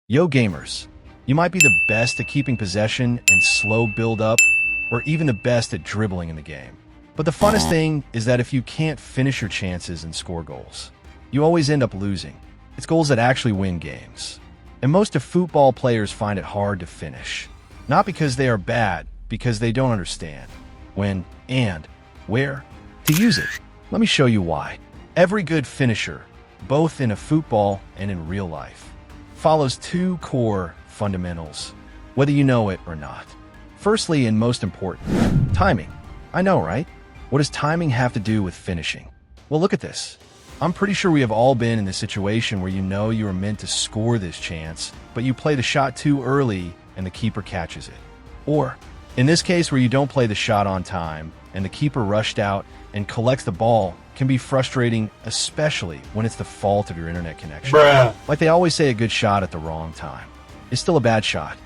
Yo gamers, you might be the best at keeping possession and slow build-up, or even the best at dribbling in the game. But the funnest thing is that if you can't finish your chances and score goals, you always end up losing. It's goals that actually win games. And most of football players find it hard to finish. Not because they are bad, because they don't understand when and where to use it. Let me show you why. Every good finisher, both in a football and in real life, follows two core fundamentals, whether you know it or not. Firstly, and most important, timing. I know, right? What does timing have to do with finishing? Well, look at this. I'm pretty sure we have all been in the situation where you know you were meant to score this chance, but you play the shot too early and the keeper catches it. Or, in this case where you don't play the shot on time and the keeper rushed out and collects the ball, can be frustrating, especially when it's the fault of your internet connection. Like they always say, a good shot at the wrong time is still a bad shot.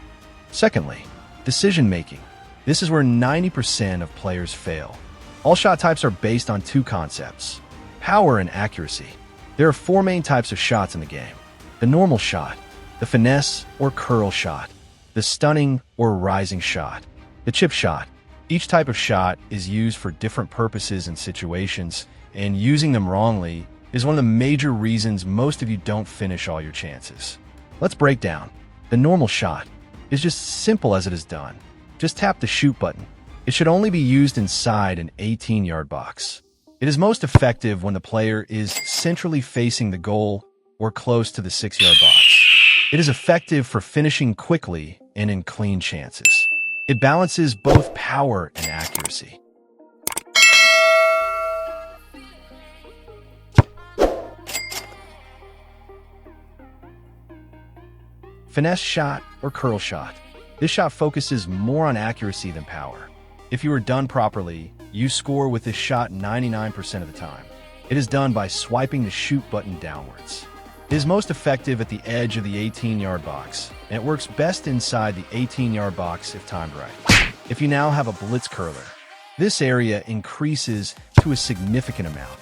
Secondly, decision making. This is where 90% of players fail. All shot types are based on two concepts: power and accuracy. There are four main types of shots in the game: the normal shot, the finesse or curl shot, the stunning or rising shot, the chip shot. Each type of shot is used for different purposes and situations, and using them wrongly is one of the major reasons most of you don't finish all your chances. Let's break down. The normal shot is just simple as it is done. Just tap the shoot button. It should only be used inside an 18-yard box. It is most effective when the player is centrally facing the goal or close to the 6-yard box. It is effective for finishing quickly and in clean chances. It balances both power and accuracy. Finesse shot or curl shot. This shot focuses more on accuracy than power. If you are done properly, you score with this shot 99% of the time. It is done by swiping the shoot button downwards. It is most effective at the edge of the 18-yard box, and it works best inside the 18-yard box if timed right. If you now have a blitz curler, this area increases to a significant amount.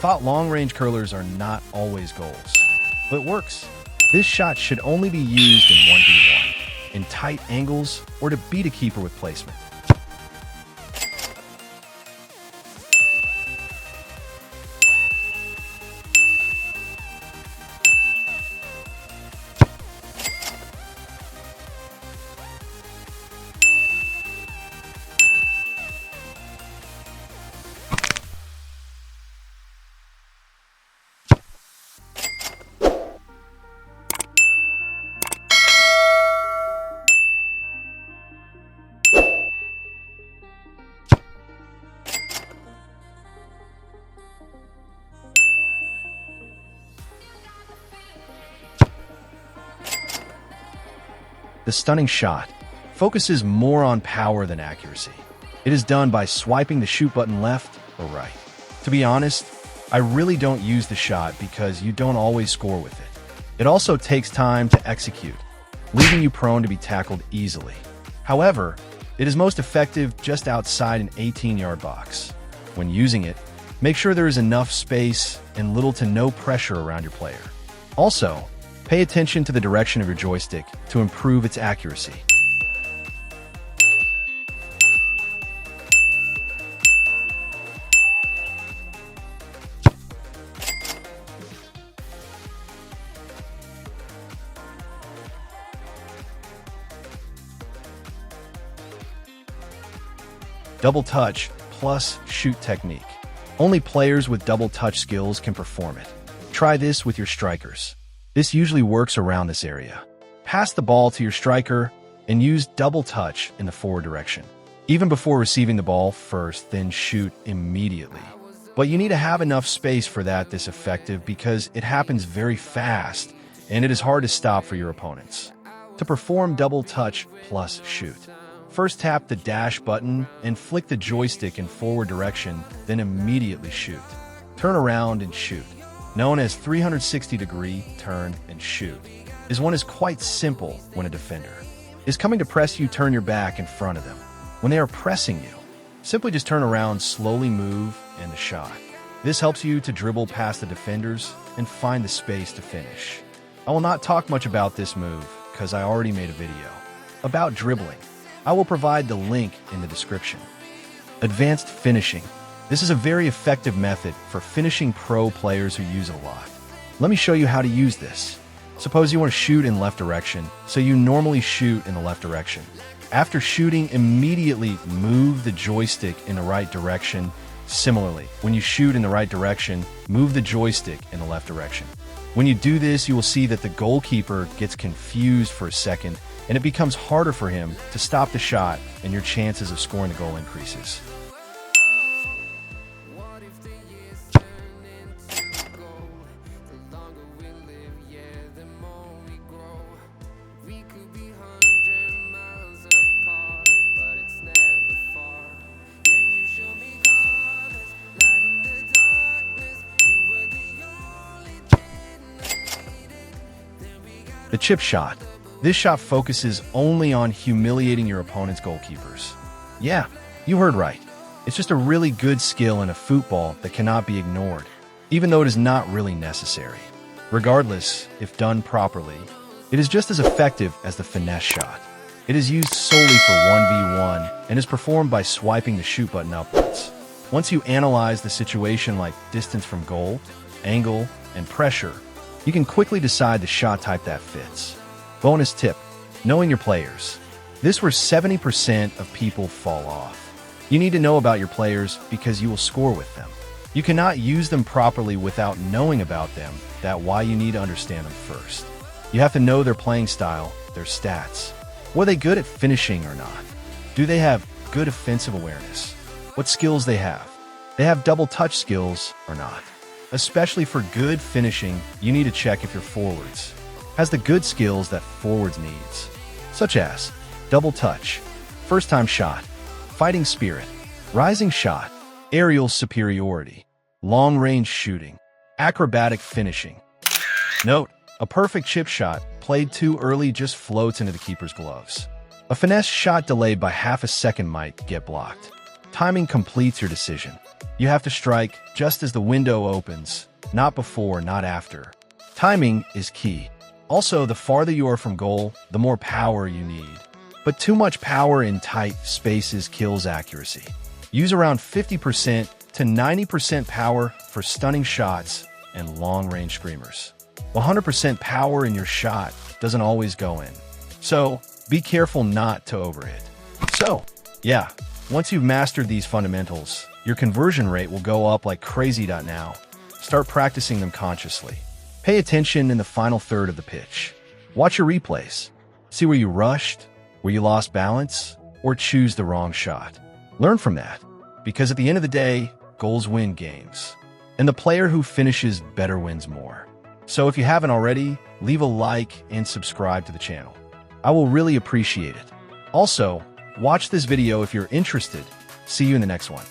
Thought long-range curlers are not always goals, but it works. This shot should only be used in 1v1, in tight angles, or to beat a keeper with placement. The stunning shot focuses more on power than accuracy. It is done by swiping the shoot button left or right. To be honest, I really don't use the shot because you don't always score with it. It also takes time to execute, leaving you prone to be tackled easily. However, it is most effective just outside an 18-yard box. When using it, make sure there is enough space and little to no pressure around your player. Also, pay attention to the direction of your joystick to improve its accuracy. Double touch plus shoot technique. Only players with double touch skills can perform it. Try this with your strikers. This usually works around this area. Pass the ball to your striker and use double touch in the forward direction. Even before receiving the ball first, then shoot immediately. But you need to have enough space for that this effective because it happens very fast and it is hard to stop for your opponents. To perform double touch plus shoot, first tap the dash button and flick the joystick in forward direction, then immediately shoot. Turn around and shoot. Known as 360-degree turn and shoot, is one is quite simple when a defender is coming to press you. Turn your back in front of them. When they are pressing you, simply just turn around, slowly move, and the shot. This helps you to dribble past the defenders and find the space to finish. I will not talk much about this move because I already made a video about dribbling. I will provide the link in the description. Advanced finishing. This is a very effective method for finishing pro players who use it a lot. Let me show you how to use this. Suppose you want to shoot in left direction, so you normally shoot in the left direction. After shooting, immediately move the joystick in the right direction. Similarly, when you shoot in the right direction, move the joystick in the left direction. When you do this, you will see that the goalkeeper gets confused for a second, and it becomes harder for him to stop the shot, and your chances of scoring the goal increases. The chip shot. This shot focuses only on humiliating your opponent's goalkeepers. Yeah, you heard right. It's just a really good skill in eFootball that cannot be ignored, even though it is not really necessary. Regardless, if done properly, it is just as effective as the finesse shot. It is used solely for 1v1 and is performed by swiping the shoot button upwards. Once you analyze the situation like distance from goal, angle, and pressure, you can quickly decide the shot type that fits. Bonus tip, knowing your players. This is where 70% of people fall off. You need to know about your players because you will score with them. You cannot use them properly without knowing about them. That's why you need to understand them first. You have to know their playing style, their stats. Were they good at finishing or not? Do they have good offensive awareness? What skills they have? They have double touch skills or not? Especially for good finishing, you need to check if your forwards has the good skills that forwards needs, such as double touch, first time shot, fighting spirit, rising shot, aerial superiority, long range shooting, acrobatic finishing. Note, a perfect chip shot played too early just floats into the keeper's gloves. A finesse shot delayed by half a second might get blocked. Timing completes your decision. You have to strike just as the window opens, not before, not after. Timing is key. Also, the farther you are from goal, the more power you need. But too much power in tight spaces kills accuracy. Use around 50% to 90% power for stunning shots and long-range screamers. 100% power in your shot doesn't always go in. So, be careful not to overhit. So, yeah, once you've mastered these fundamentals, your conversion rate will go up like crazy. Now, start practicing them consciously. Pay attention in the final third of the pitch. Watch your replays. See where you rushed, where you lost balance, or choose the wrong shot. Learn from that, because at the end of the day, goals win games. And the player who finishes better wins more. So if you haven't already, leave a like and subscribe to the channel. I will really appreciate it. Also, watch this video if you're interested. See you in the next one.